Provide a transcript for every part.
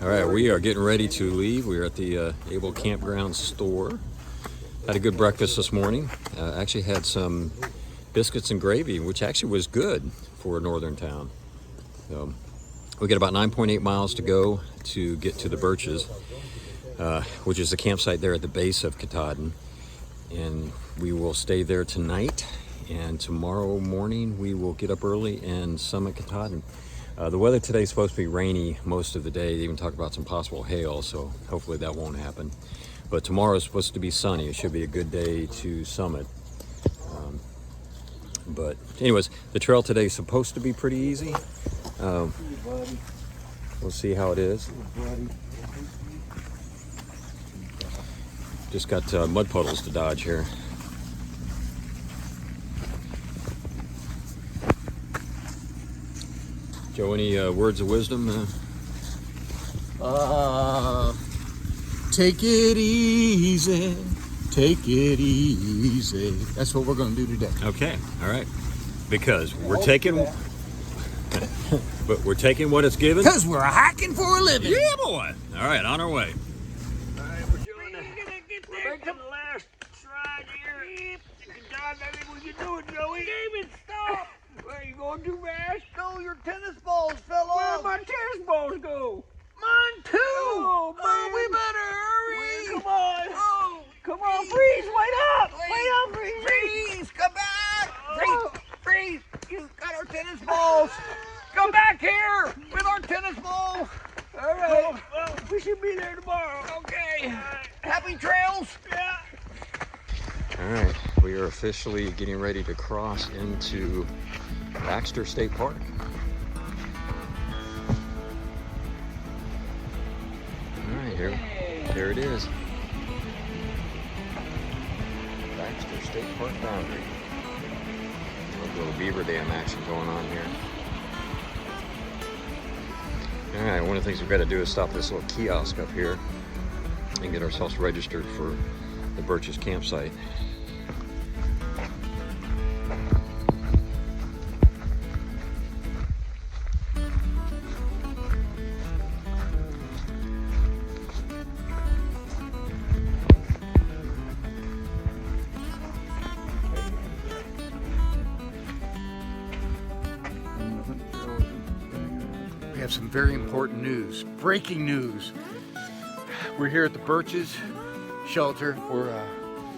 All right, we are getting ready to leave. We are at the Able Campground store. Had a good breakfast this morning. Actually had some biscuits and gravy, which actually was good for a northern town. So we got about 9.8 miles to go to get to the Birches, which is the campsite there at the base of Katahdin. And we will stay there tonight. And tomorrow morning we will get up early and summit Katahdin. The weather today is supposed to be rainy most of the day. They even talk about some possible hail, so hopefully that won't happen. But tomorrow is supposed to be sunny. It should be a good day to summit. But anyways, the trail today is supposed to be pretty easy. We'll see how it is. Just got mud puddles to dodge here. Joe, any words of wisdom? Take it easy. Take it easy. That's what we're going to do today. Okay, all right. Because we're taking, but we're taking what it's given. Because we're hacking for a living. Yeah, boy. All right, on our way. All right, we're doing it. We're making the last stride here. John, I think we can do it, Joey. David, stop. Where you going too fast? No, your tennis balls fell Where'd off. my tennis balls go? Mine too. Oh, man. We better hurry. Come on. Oh, Come on, freeze. Wait up. Wait up, freeze. Freeze, come back. Oh. Freeze. You got our tennis balls. Come back here with our tennis balls. All right. Well, we should be there tomorrow. Okay. right. Happy trails. Yeah. All right, we are officially getting ready to cross into Baxter State Park. All right, here it is. Baxter State Park boundary. A little beaver dam action going on here. All right, one of the things we've got to do is stop this little kiosk up here and get ourselves registered for the Birches campsite. We have some very important news. Breaking news. We're here at the Birches shelter where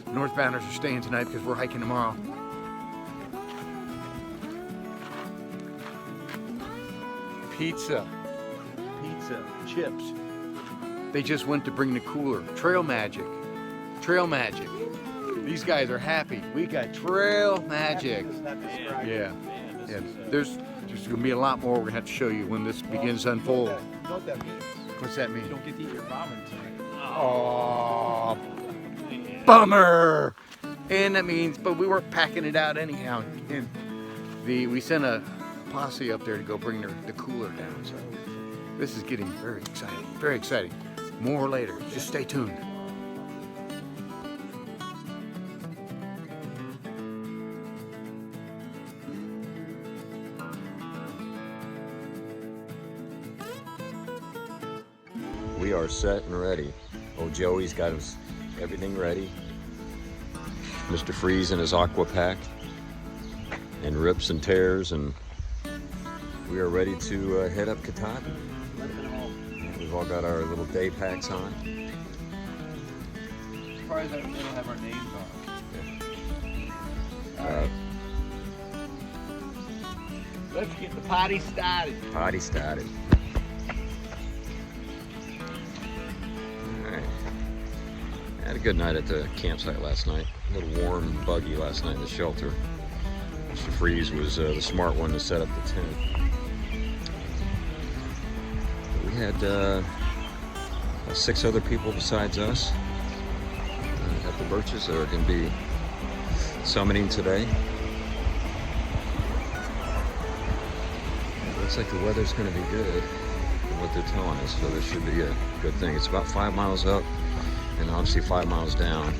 Northbounders are staying tonight because we're hiking tomorrow. Pizza, chips. They just went to bring the cooler. Trail magic. These guys are happy. We got trail magic. Yeah. There's gonna be a lot more we're gonna have to show you when this begins to unfold. You know what that means? What's that mean? You don't get to eat your ramen tonight. Oh, bummer. And that means, but we weren't packing it out anyhow. And we sent a posse up there to go bring the cooler down. So this is getting very exciting. Very exciting. More later. Just stay tuned. We are set and ready. Oh, Joey's got everything ready. Mr. Freeze in his aqua pack and rips and tears, and we are ready to head up Katahdin. We've all got our little day packs on. Surprised that they don't have our names on. Uh, Let's get the potty started. Potty started. All right. Had a good night at the campsite last night. A little warm and buggy last night in the shelter. Mr. Freeze was the smart one to set up the tent. We had 6 other people besides us at the Birches that are going to be summiting today. Looks like the weather's going to be good, what they're telling us, so this should be a good thing. It's about 5 miles up and obviously 5 miles down.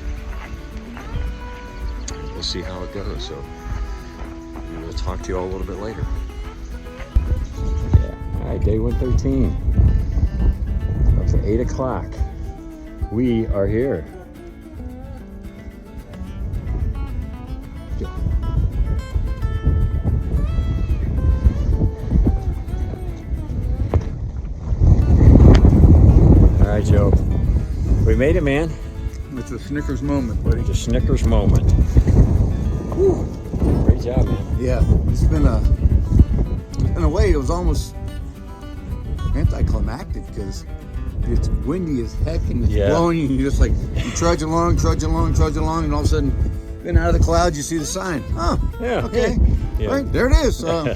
We'll see how it goes, so we'll talk to you all a little bit later. Yeah. All right, day 113. After 8 o'clock, we are here. All right, Joe. We made it, man. It's a Snickers moment, buddy. It's a Snickers moment. Whew. Great job, man. Yeah, it's been in a way, it was almost anticlimactic because it's windy as heck and it's blowing, and you're just like, you trudge along, and all of a sudden, then out of the clouds, you see the sign. Oh, Yeah. okay. Yeah. Right, there it is. Yeah,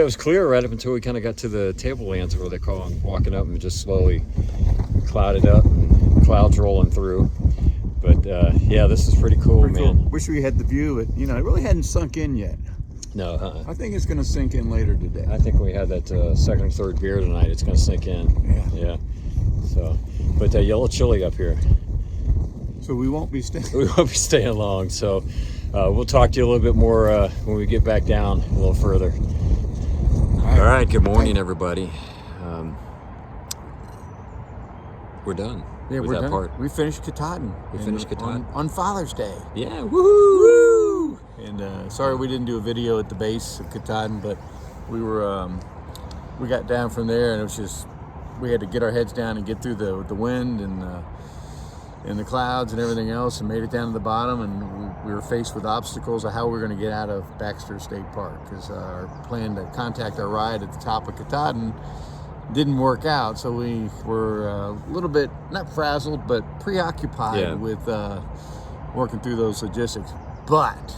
it was clear right up until we kind of got to the tablelands, what they call them, walking up and just slowly clouded up and clouds rolling through. But yeah, this is pretty cool, man. Cool. Wish we had the view, but it really hadn't sunk in yet. No, I think it's going to sink in later today. I think we had that second or third beer tonight. It's going to sink in. Yeah. So, but yellow chili up here. So we won't be staying. We won't be staying long. So we'll talk to you a little bit more when we get back down a little further. All right. Good morning, everybody. We're done. Yeah, with we're that done. part. We finished Katahdin. We finished Katahdin. On Father's Day. Yeah. Woohoo! And sorry we didn't do a video at the base of Katahdin, but we were we got down from there, and it was just, we had to get our heads down and get through the wind and the clouds and everything else, and made it down to the bottom, and we were faced with obstacles of how we were going to get out of Baxter State Park, because our plan to contact our ride at the top of Katahdin didn't work out, so we were a little bit, not frazzled, but preoccupied with working through those logistics. But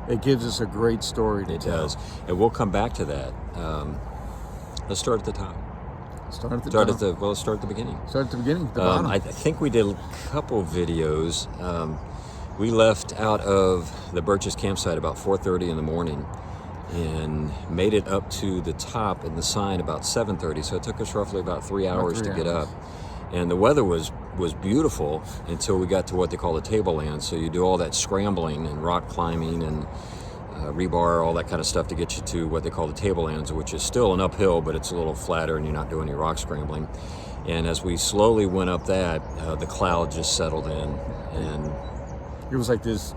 it gives us a great story to tell. It does. And we'll come back to that. Let's start at the top. Start at the Let's start at the beginning. Start at the beginning, the bottom. I think we did a couple videos. We left out of the Birch's campsite about 4:30 in the morning and made it up to the top and the sign about 7:30. So it took us roughly about 3 hours to get up. And the weather was beautiful until we got to what they call the tableland. So you do all that scrambling and rock climbing and rebar, all that kind of stuff to get you to what they call the tablelands, which is still an uphill, but it's a little flatter and you're not doing any rock scrambling. And as we slowly went up that, the cloud just settled in, and it was like this,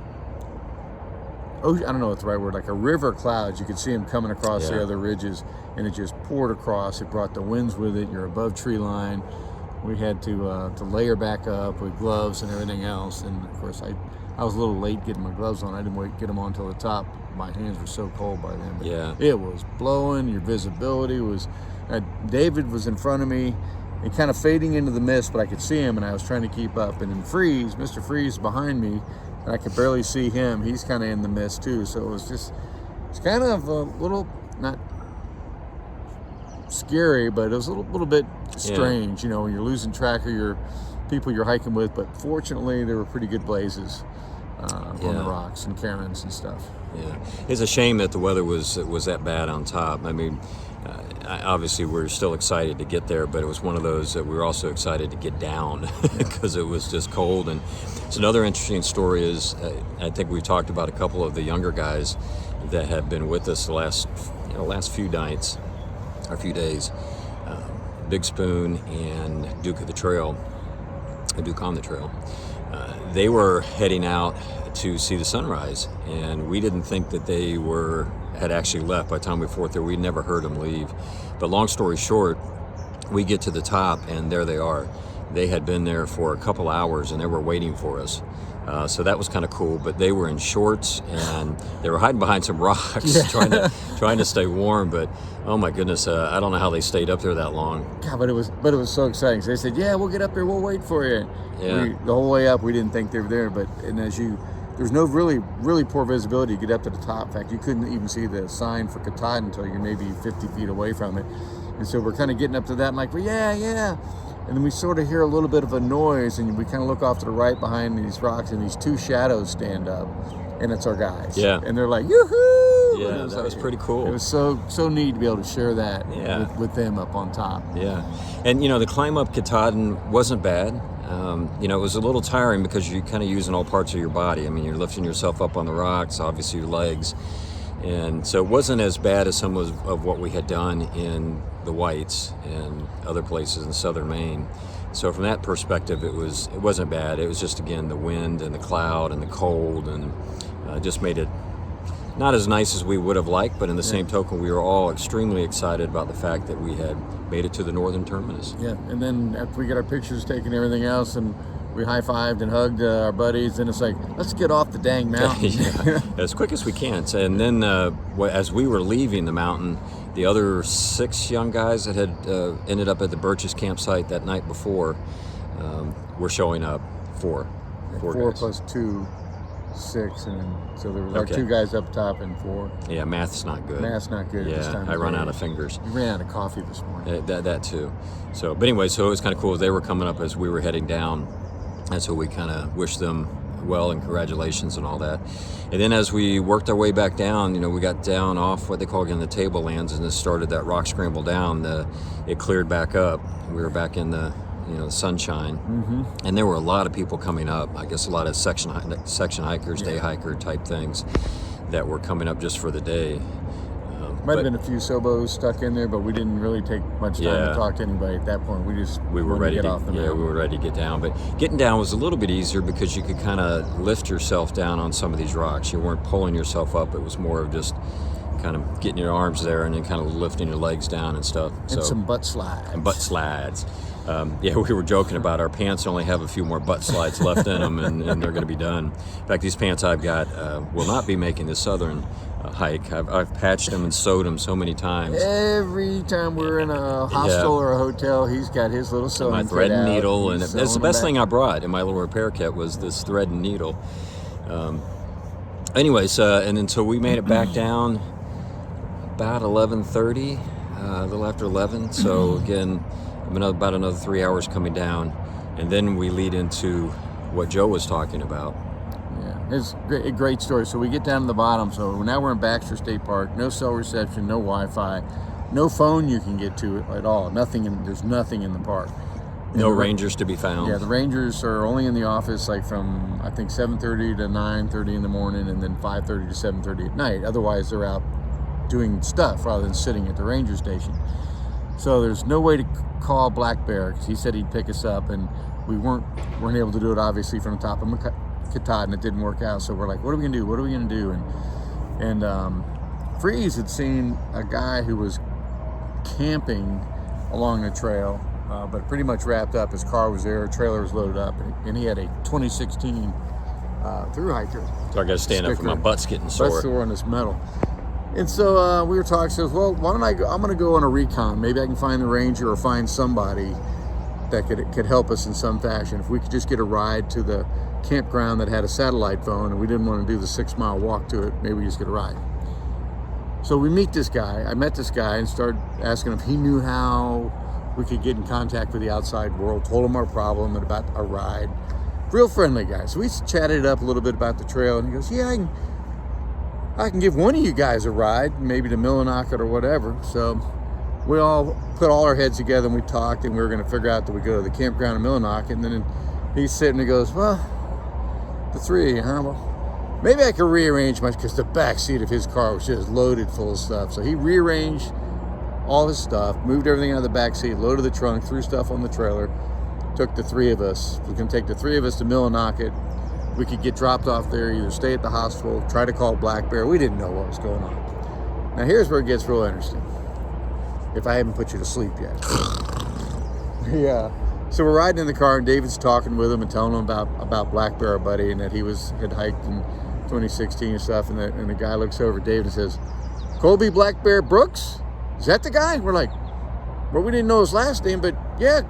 I don't know what's the right word, like a river clouds. You could see them coming across the other ridges, and it just poured across. It brought the winds with it. You're above tree line. We had to layer back up with gloves and everything else. And of course, I was a little late getting my gloves on. I didn't get them on until the top. My hands were so cold by then. But it was blowing. Your visibility was. David was in front of me and kind of fading into the mist, but I could see him, and I was trying to keep up. And then Mr. Freeze behind me, and I could barely see him. He's kind of in the mist too. So it's kind of a little, not scary, but it was a little bit strange, when you're losing track of your people you're hiking with. But fortunately, there were pretty good blazes on the rocks and cairns and stuff. Yeah, it's a shame that the weather was that bad on top. I mean, obviously we're still excited to get there, but it was one of those that we were also excited to get down because it was just cold. And it's another interesting story is I think we talked about a couple of the younger guys that have been with us the last few nights or few days. Big Spoon and Duke on the Trail. They were heading out to see the sunrise, and we didn't think that they had actually left by the time we were there. We'd never heard them leave. But long story short, we get to the top, and there they are. They had been there for a couple hours, and they were waiting for us. So that was kind of cool. But they were in shorts, and they were hiding behind some rocks, trying to stay warm. But oh my goodness, I don't know how they stayed up there that long. Yeah, but it was so exciting. So they said, "Yeah, we'll get up there. We'll wait for you." Yeah. The whole way up, we didn't think they were there. There's no really poor visibility to get up to the top. In fact, you couldn't even see the sign for Katahdin until you're maybe 50 feet away from it. And so we're kind of getting up to that and like, well, yeah. And then we sort of hear a little bit of a noise, and we kind of look off to the right behind these rocks, and these two shadows stand up, and it's our guys. Yeah. And they're like, yoo-hoo! Yeah, that was pretty cool. It was so neat to be able to share that with them up on top. Yeah. And, the climb up Katahdin wasn't bad. It was a little tiring because you're kind of using all parts of your body. I mean, you're lifting yourself up on the rocks, obviously your legs. And so it wasn't as bad as some of what we had done in the Whites and other places in southern Maine. So from that perspective, it wasn't bad. It was just, again, the wind and the cloud and the cold, and just made it not as nice as we would have liked, but in the same token, we were all extremely excited about the fact that we had made it to the northern terminus. Yeah, and then after we get our pictures taken and everything else, and we high-fived and hugged our buddies, and it's like, let's get off the dang mountain. Yeah, as quick as we can. And then as we were leaving the mountain, the other 6 young guys that had ended up at the Birches campsite that night before were showing up. Four guys. plus 2, 6, and then, so there was our 2 guys up top and 4. Yeah, math's not good. Math's not good at this time. I run out of fingers. You ran out of coffee this morning. That too. So, but anyway, so it was kind of cool. They were coming up as we were heading down, and so we kind of wished them well and congratulations and all that. And then as we worked our way back down, we got down off what they call again the tablelands, and it started that rock scramble down. It cleared back up. We were back in the the sunshine, and there were a lot of people coming up. I guess a lot of section hikers, day hiker type things that were coming up just for the day. Might have been a few Sobos stuck in there, but we didn't really take much time to talk to anybody at that point. We were ready to get off the mountain. we were ready to get down. But getting down was a little bit easier because you could kind of lift yourself down on some of these rocks. You weren't pulling yourself up. It was more of just kind of getting your arms there and then kind of lifting your legs down and stuff. And some butt slides. And butt slides. We were joking about our pants only have a few more butt slides left in them, and they're going to be done. In fact, these pants I've got will not be making the southern hike. I've patched them and sewed them so many times. Every time we're in a hostel or a hotel, he's got his little sewing my thread and needle, and that's the best back. thing I brought in my little repair kit was this thread and needle. Anyways, and then so we made it back down about 11:30, a little after 11. So again, about another 3 hours coming down, and then we lead into what Joe was talking about. Yeah, it's a great story. So we get down to the bottom. So now we're in Baxter State Park. No cell reception, no Wi-Fi, no phone you can get to at all. There's nothing in the park. No rangers to be found. Yeah, the rangers are only in the office like from I think 7:30 to 9:30 in the morning, and then 5:30 to 7:30 at night. Otherwise, they're out doing stuff rather than sitting at the ranger station. So there's no way to call Black Bear because he said he'd pick us up, and we weren't able to do it obviously from the top of Katahdin. It didn't work out. So we're like, what are we gonna do? What are we gonna do? And Freeze had seen a guy who was camping along the trail, but pretty much wrapped up. His car was there, trailer was loaded up, and he had a 2016 through hiker. So I got to stand up for my butt's getting sore. Butt's sore on this metal. And so we were talking. Says, well, why don't I'm going to go on a recon. Maybe I can find the ranger or find somebody that could help us in some fashion. If we could just get a ride to the campground that had a satellite phone, and we didn't want to do the 6-mile walk to it, maybe we just get a ride. So we meet this guy. I met this guy and started asking him if he knew how we could get in contact with the outside world. Told him our problem and about our ride. Real friendly guy. So we chatted up a little bit about the trail, and he goes, yeah, I can give one of you guys a ride, maybe to Millinocket or whatever. So we all put all our heads together and we talked, and we were going to figure out that we go to the campground in Millinocket. And then he's sitting and he goes, well, the 3 of you, huh? Well, maybe I could rearrange because the back seat of his car was just loaded full of stuff. So he rearranged all his stuff, moved everything out of the back seat, loaded the trunk, threw stuff on the trailer, took the 3 of us. We can take the 3 of us to Millinocket. We could get dropped off there, either stay at the hospital, try to call Black Bear. We didn't know what was going on. Now here's where it gets real interesting. If I haven't put you to sleep yet. Yeah. So we're riding in the car, and David's talking with him and telling him about Black Bear, our buddy, and that he had hiked in 2016 and stuff. And the guy looks over at David and says, Colby Black Bear Brooks? Is that the guy? We're like, well, we didn't know his last name, but yeah,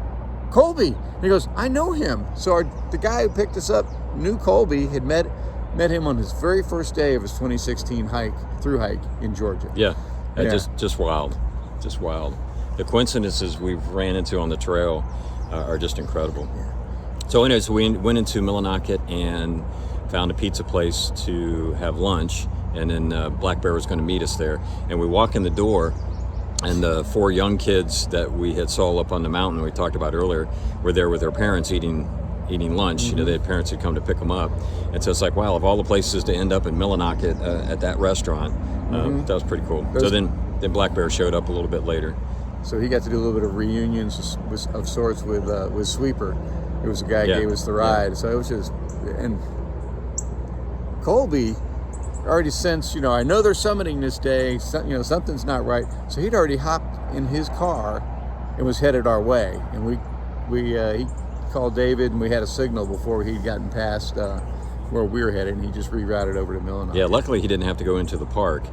Colby. And he goes, I know him. So the guy who picked us up knew Colby, had met him on his very first day of his 2016 through hike in Georgia. Yeah. Just wild. Just wild. The coincidences we've ran into on the trail are just incredible. Yeah. So anyways, we went into Millinocket and found a pizza place to have lunch, and then Black Bear was going to meet us there. And we walk in the door, and the 4 young kids that we had saw up on the mountain we talked about earlier were there with their parents eating lunch. Mm-hmm. Their parents had come to pick them up. And so it's like, wow, of all the places to end up in Millinocket at that restaurant, That was pretty cool. Those- So then Black Bear showed up a little bit later. So he got to do a little bit of reunions of sorts with Sweeper. It was the guy who Yeah. gave us the ride. So it was just, and Colby already sensed, I know they're summiting this day, something's not right. So he'd already hopped in his car and was headed our way. And he called David, and we had a signal before he'd gotten past where we were headed, and he just rerouted over to Millinocket. Yeah, luckily he didn't have to go into the park.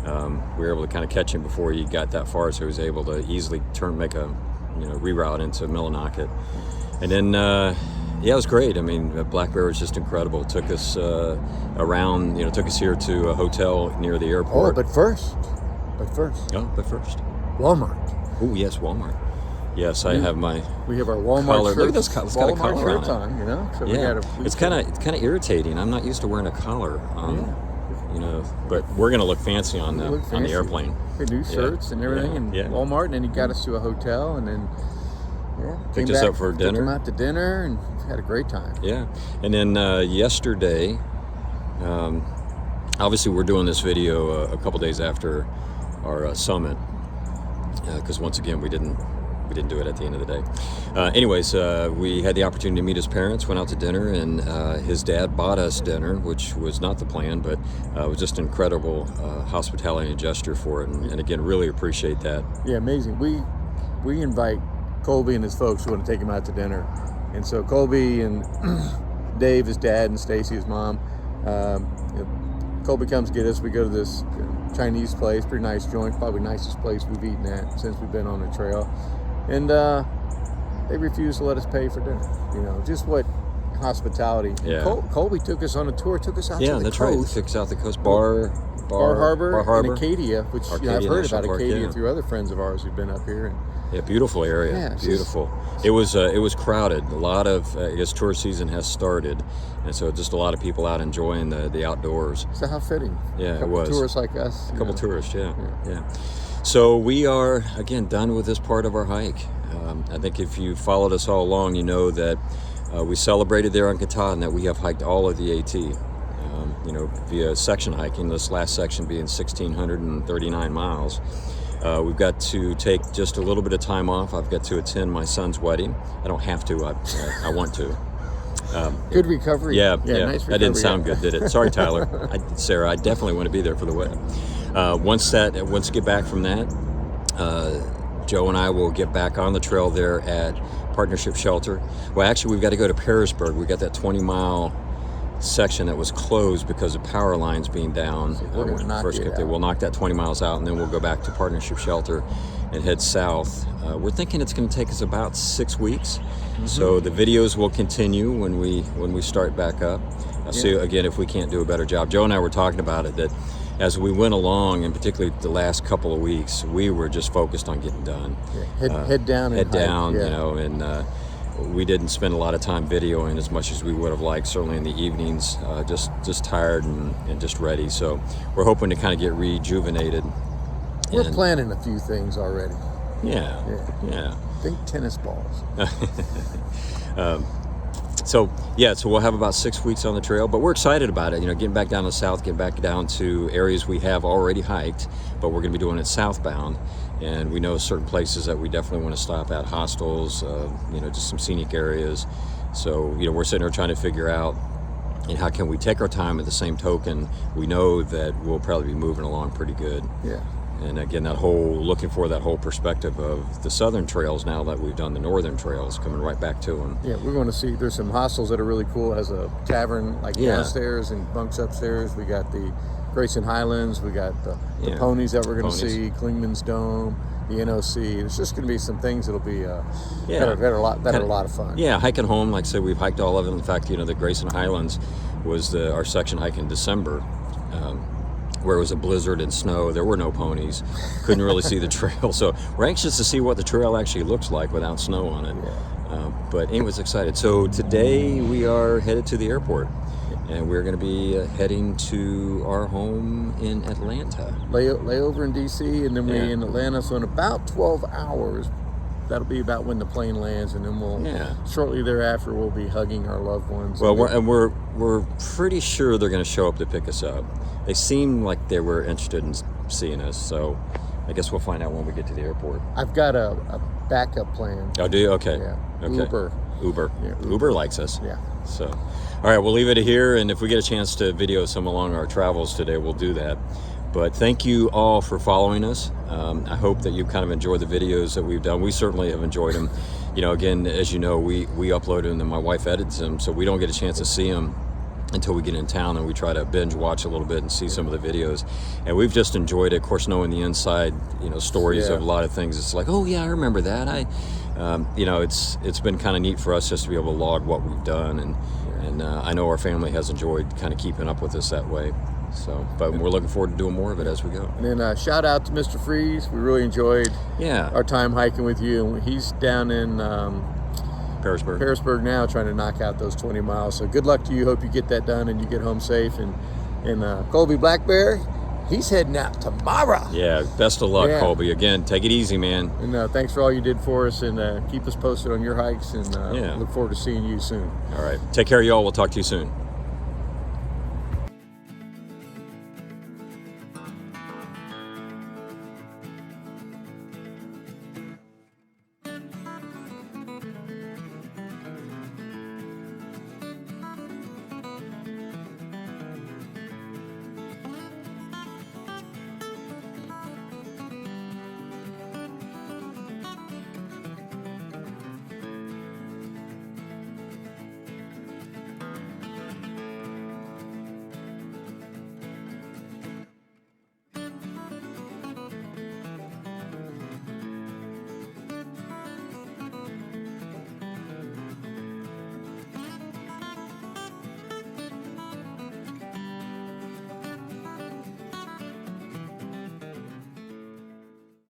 We were able to kind of catch him before he got that far, so he was able to easily make a reroute into Millinocket. And then it was great. I mean, Black Bear was just incredible. Took us around, took us here to a hotel near the Oh, airport. but first, But first. Walmart. Oh, yes, Walmart. Yes, I have my We have our Walmart collar. shirts. Look at this collar. It's got a Walmart collar shirts on on, So we Yeah, had it's kind of irritating. I'm not used to wearing a collar, but we're gonna look fancy on the airplane. We do shirts and everything, and Walmart, and then he got us to a hotel, and then Picked came us back, up for took dinner. him out to dinner, and had a great time. Yeah, and then yesterday, obviously we're doing this video a couple days after our summit, because once again we didn't do it at the end of the day. Anyways, we had the opportunity to meet his parents, went out to dinner, and his dad bought us dinner, which was not the plan, but it was just incredible hospitality and gesture for it, and again, really appreciate that. Yeah, amazing. We invite Colby and his folks who want to take him out to dinner, and so Colby and Dave, his dad, and Stacy, his mom. Colby comes get us. We go to this Chinese place, pretty nice joint, probably the nicest place we've eaten at since we've been on the trail. And they refused to let us pay for dinner. Just what hospitality. Yeah. Colby took us on a tour, took us out to the That's coast. right. Took us out the coast. Bar Harbor and Acadia, which I've Arcadia heard National about Park, Acadia yeah. through other friends of ours who've been up here. And Yeah, beautiful area. Yeah, it's beautiful. It was crowded. A lot of tour season has started, and so just a lot of people out enjoying the outdoors. so how fitting. Yeah, a couple it was. tourists like us. A couple tourists, yeah. So we are again done with this part of our hike. I think if you followed us all along, you know that we celebrated there on Katahdin that we have hiked all of the AT. Via section hiking. This last section being 1,639 miles. We've got to take just a little bit of time off. I've got to attend my son's wedding. I don't have to. I want to. Good recovery. Yeah. Nice recovery. That didn't sound good, did it? Sorry, Tyler. Sarah, I definitely want to be there for the wedding. Once we get back from that, Joe and I will get back on the trail there at Partnership Shelter. Well, actually, we've got to go to Pearisburg. We got that 20-mile section that was closed because of power lines being down. we're gonna knock it out. We'll knock that 20 miles out, and then we'll go back to Partnership Shelter and head south. We're thinking it's going to take us about 6 weeks. So the videos will continue when we start back up. I'll see again if we can't do a better job. Joe and I were talking about it, that as we went along, and particularly the last couple of weeks, we were just focused on getting done. Head down. And Head hike. down, Yeah. and we didn't spend a lot of time videoing as much as we would have liked, certainly in the evenings, just tired and just ready. So we're hoping to kind of get rejuvenated. We're planning a few things already. Yeah. Think tennis balls. So we'll have about 6 weeks on the trail, but we're excited about it. Getting back down to the south, getting back down to areas we have already hiked, but we're going to be doing it southbound. And we know certain places that we definitely want to stop at, hostels, just some scenic areas. So, we're sitting here trying to figure out, how can we take our time. At the same token, we know that we'll probably be moving along pretty good. Yeah. And again, looking for that whole perspective of the southern trails now that we've done the northern trails, coming right back to them. Yeah, we're going to see, there's some hostels that are really cool. It has a tavern downstairs and bunks upstairs. We got the Grayson Highlands. We got the ponies that we're going to see, Klingman's Dome, the NOC. It's just going to be some things that'll be that are a lot of fun. Yeah, hiking home, like I said, we've hiked all of it. In fact, the Grayson Highlands was our section hike in December, where it was a blizzard and snow. There were no ponies. Couldn't really see the trail. So we're anxious to see what the trail actually looks like without snow on it. But anyways, excited. So today we are headed to the airport. And we're going to be heading to our home in Atlanta. Layover in D.C. and then we're in Atlanta. So in about 12 hours, that'll be about when the plane lands, and then we'll Yeah. shortly thereafter we'll be hugging our loved ones. Well, we're pretty sure they're going to show up to pick us up. They seem like they were interested in seeing us, so I guess we'll find out when we get to the airport. I've got a backup plan. Oh, do you? Okay. Yeah. Okay. Uber. Yeah, Uber. Uber likes us. Yeah. So, all right, we'll leave it here, and if we get a chance to video some along our travels today, we'll do that. But thank you all for following us. I hope that you kind of enjoyed the videos that we've done. We certainly have enjoyed them. You know, again, as you know, we upload them and my wife edits them, so we don't get a chance to see them until we get in town, and we try to binge watch a little bit and see some of the videos. And we've just enjoyed it, of course, knowing the inside, you know, stories Yeah. of a lot of things. It's like, oh yeah, I remember that. You know, it's been kind of neat for us just to be able to log what we've done, and I know our family has enjoyed kind of keeping up with us that way. So, but we're looking forward to doing more of it as we go. And then shout out to Mr. Freeze. We really enjoyed Yeah, our time hiking with you. And he's down in Harrisburg. now trying to knock out those 20 miles. So good luck to you. Hope you get that done and you get home safe. And Colby Black Bear, he's heading out tomorrow. Yeah, best of luck, Yeah. Colby. Again, take it easy, man. And thanks for all you did for us, and keep us posted on your hikes, and Yeah. look forward to seeing you soon. All right, take care, y'all. We'll talk to you soon.